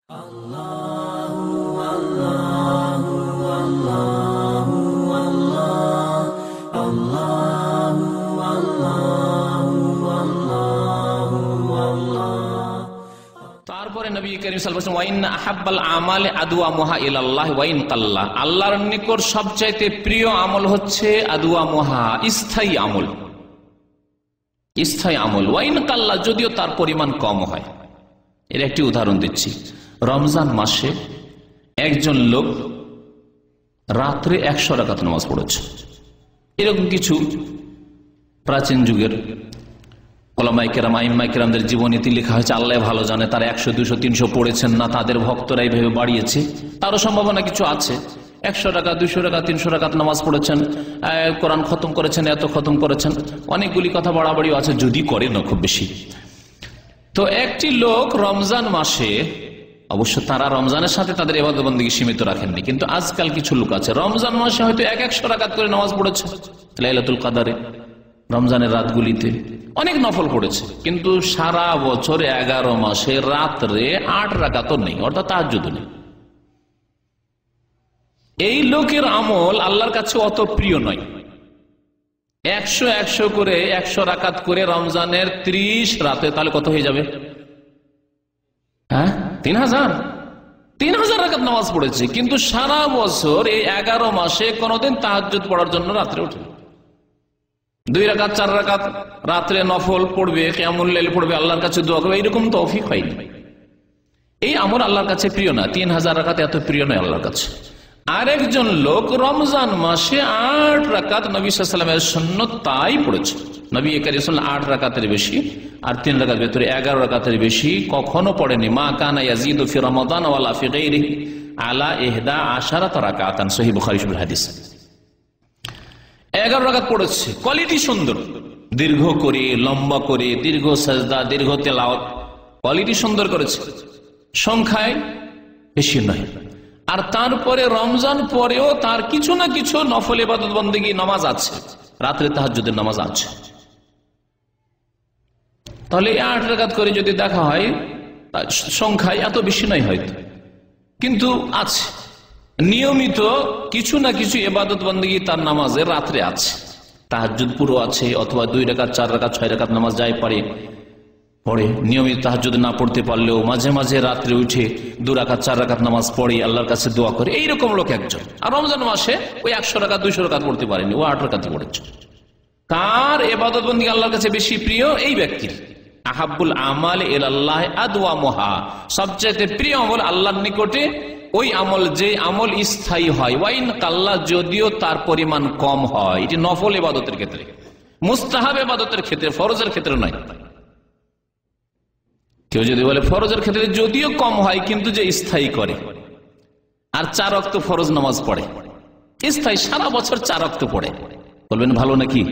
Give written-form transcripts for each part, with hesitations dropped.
তারপরে নবী করিম সাল্লাল্লাহু আলাইহি ওয়াসাল্লাম ওয়াইন্না আহাব্বাল আমালি আদওয়ামুহা ইলাল্লাহ ওয়াইন কাল্লা, আল্লাহর নিকট সবচাইতে প্রিয় আমল হচ্ছে আদওয়ামুহা, স্থায়ী আমল, স্থায়ী আমল, ওয়াইন কাল্লা, যদিও তার পরিমাণ কম হয়। এর একটি উদাহরণ দিচ্ছি। রমজান মাসে একজন লোক রাত্রে 100 রাকাত নামাজ পড়েছে। এরকম কিছু প্রাচীন যুগের ওলামায়ে কেরাম, আইম্মায়ে কেরামদের জীবনীতে লেখা হয়েছে, আল্লাহ ভালো জানে তারা 100, 200, 300 পড়েছেন না, তাদের ভক্তরা এইভাবে বাড়িয়েছে, তারও সম্ভাবনা কিছু আছে। 100 রাকাত, 200 রাকাত, 300 রাকাত নামাজ পড়েছেন, কোরআন খতম করেছেন, এত খতম করেছেন, অনেকগুলি কথা বাড়াবাড়িও আছে, যদি করে না খুব বেশি। তো একটি লোক রমজান মাসে, অবশ্য তারা রমজানের সাথে তাদের ইবাদত বন্দেগী সীমিত রাখেননি, কিন্তু আজকাল কিছু লোক আছে রমজান মাসে হয়তো 100 রাকাত করে নামাজ পড়েছে, লাইলাতুল কদরে, রমজানের রাতগুলিতে অনেক নফল পড়েছে, কিন্তু সারা বছর 11 মাসে রাত্রে 8 রাকাতও নেই, অর্থাৎ তাহাজ্জুদ নেই। এই লোকের আমল আল্লাহর কাছে অত প্রিয় নয়। 100 করে 100 রাকাত করে রমজানের 30 রাতে, তাহলে কত হয়ে যাবে? 3000 রাকাত নামাজ পড়েছে, কিন্তু সারা বছর এই 11 মাসে কোনদিন তাহাজ্জুদ পড়ার জন্য রাত্রে ওঠে, 2 রাকাত 4 রাকাত রাত্রে নফল পড়বে, কিয়ামুল লাইল পড়বে, আল্লাহর কাছে দোয়া করবে, এইরকম তৌফিক হয়নি। এই আমল আল্লাহর কাছে প্রিয় না। 3000 রাকাত এত প্রিয় নয় আল্লাহর কাছে। আরেকজন লোক রমজান মাসে 8 রাকাত নবী সাল্লাল্লাহু আলাইহি ওয়াসাল্লামের সুন্নাত তাই পড়েছে। নবী করিম সাল্লাল্লাহু আলাইহি ওয়াসাল্লাম 8 রাকাতের বেশি আর 3 রাকাত ভিতরে 11 রাকাতের বেশি কখনো পড়েনি। মা কানা ইয়াজিদু ফি রমাদান ওয়ালা ফি গায়রিহি আলা 11 রাকাতান, সহিহ বুখারী শরীফ হাদিস। 11 রাকাত পড়েছে, কোয়ালিটি সুন্দর, দীর্ঘ করে, লম্বা করে, দীর্ঘ সাজদা, দীর্ঘ তেলাওয়াত, কোয়ালিটি সুন্দর করেছে, সংখ্যায় বেশি নয়। আর তারপরে রমজান পরেও তার কিছু না কিছু নফল ইবাদত বন্দেগী নামাজ আছে, রাত্রে তাহাজ্জুদের নামাজ আছে। তাহলে 8 রাকাত করে যদি দেখা হয়, সংখ্যায় এত বেশি নয় হয়তো, কিন্তু আছে নিয়মিত কিছু না কিছু ইবাদত বন্দেগী তার নামাজে রাত্রে আছে। তাহাজ্জুদ পুরো আছে, অথবা 2 রাকাত 4 রাকাত 6 রাকাত নামাজ যাই পারে পড়ে। নিয়মিত তাহাজ্জুদ না পড়তে পারলেও মাঝে মাঝে রাত্রে উঠে 2 রাকাত 4 রাকাত নামাজ পড়ে, আল্লাহর কাছে দোয়া করে, এইরকম লোক একজন। আর রমজান মাসে ওই 100 রাকাত 200 রাকাত পড়তে পারেনি, ও 8 রাকাত পড়েছে। কার ইবাদত বন্দেগী আল্লাহর কাছে বেশি প্রিয়? এই ব্যক্তির। আহাব্বুল আমাল ইলাল্লাহ আদওয়ামুহা, সবচেয়ে প্রিয় আমল আল্লাহর নিকটে ওই আমল যে আমল স্থায়ী হয়, ওয়াইন কাল্লা, যদিও তার পরিমাণ কম হয়। এটি নফল ইবাদতের ক্ষেত্রে, মুস্তাহাব ইবাদতের ক্ষেত্রে, ফরজের ক্ষেত্রে নয়। কেউ যদি বলে ফরজের ক্ষেত্রে যদিও কম হয়, কিন্তু যে স্থায়ী করে, আর 4 ওয়াক্ত ফরজ নামাজ পড়ে, স্থায়ী সারা বছর 4 ওয়াক্ত পড়ে, বলবেন ভালো নাকি?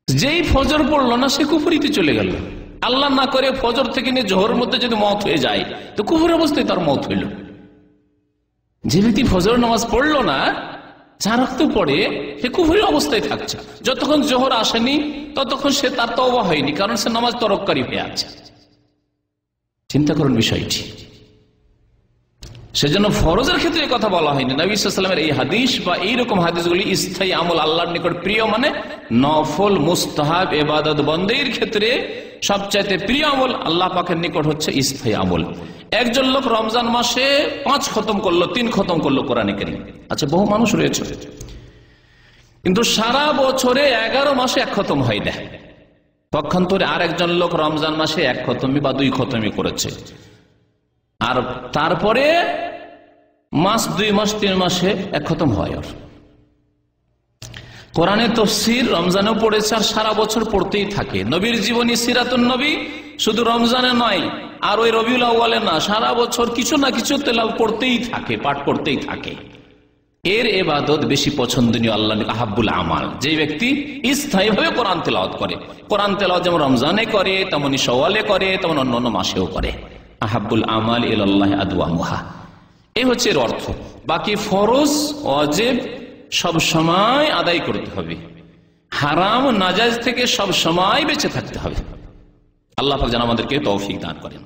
যেই ফজর পড়লো না সে কুফরিতে চলে গেল। আল্লাহ না করে ফজর থেকে নিয়ে জোহরের মধ্যে যদি মওত হয়ে যায়, তো কুফর অবস্থায় তার মওত হইল। যে ব্যক্তি ফজর নামাজ পড়লো না, 4 ওয়াক্ত পড়ে, সে কুফরি অবস্থায় থাকছে। যতক্ষণ জোহর আসেনি ততক্ষণ সে তার তওবা হয়নি, কারণ সে নামাজ তরককারী হয়ে আছে। চিন্তা করুন বিষয়টি। সেজন্য ফরজের ক্ষেত্রে এই কথা বলা হয়নি। নবী সাল্লাল্লাহু আলাইহি ওয়াসাল্লামের এই হাদিস বা এইরকম হাদিসগুলি স্থায়ী আমল আল্লাহর নিকট প্রিয়, মানে নফল মুস্তাহাব ইবাদত বন্দেগীর ক্ষেত্রে সবচাইতে প্রিয় আমল আল্লাহ পাকের নিকট হচ্ছে স্থায়ী আমল। একজন লোক রমজান মাসে 5 খতম করলো, 3 খতম করলো কোরআনে কারীম। আচ্ছা, বহু মানুষ রয়েছে, কিন্তু সারা বছরে 11 মাসে 1 খতম হয় না। পক্ষান্তরে আর একজন লোক রমজান মাসে 1 খতমি বা 2 খতমি করেছে, আর তারপরে মাস, 2 মাস, 3 মাসে 1 খতম হয়। আর কোরআনে তাফসীর রমজানেও পড়েছে, আর সারা বছর পড়তেই থাকে। নবীর জীবনী সিরাতুন নবী শুধু রমজানে নয়, আর ওই রবিউল আউয়ালে না, সারা বছর কিছু না কিছু তেলাওয়াত পড়তেই থাকে, পাঠ করতেই থাকে। এর ইবাদত বেশি পছন্দনীয় আল্লাহ আহাব্বুল আমাল, যে ব্যক্তি স্থায়ীভাবে কোরআন তেলাওয়াত করে। কোরআন তেলাওয়াত যেমন রমজানে করে, তেমনি শাওয়ালে করে, তেমন অন্যান্য মাসেও করে। আহাব্বুল আমাল ইলাল্লাহ আদওয়ামুহা, এই হচ্ছে এর অর্থ। বাকি ফরজ ওয়াজিব সব সময় আদায় করতে হবে, হারাম নাজায়েজ থেকে সব সময় বেঁচে থাকতে হবে। আল্লাহ পাক যেন আমাদেরকে তৌফিক দান করেন।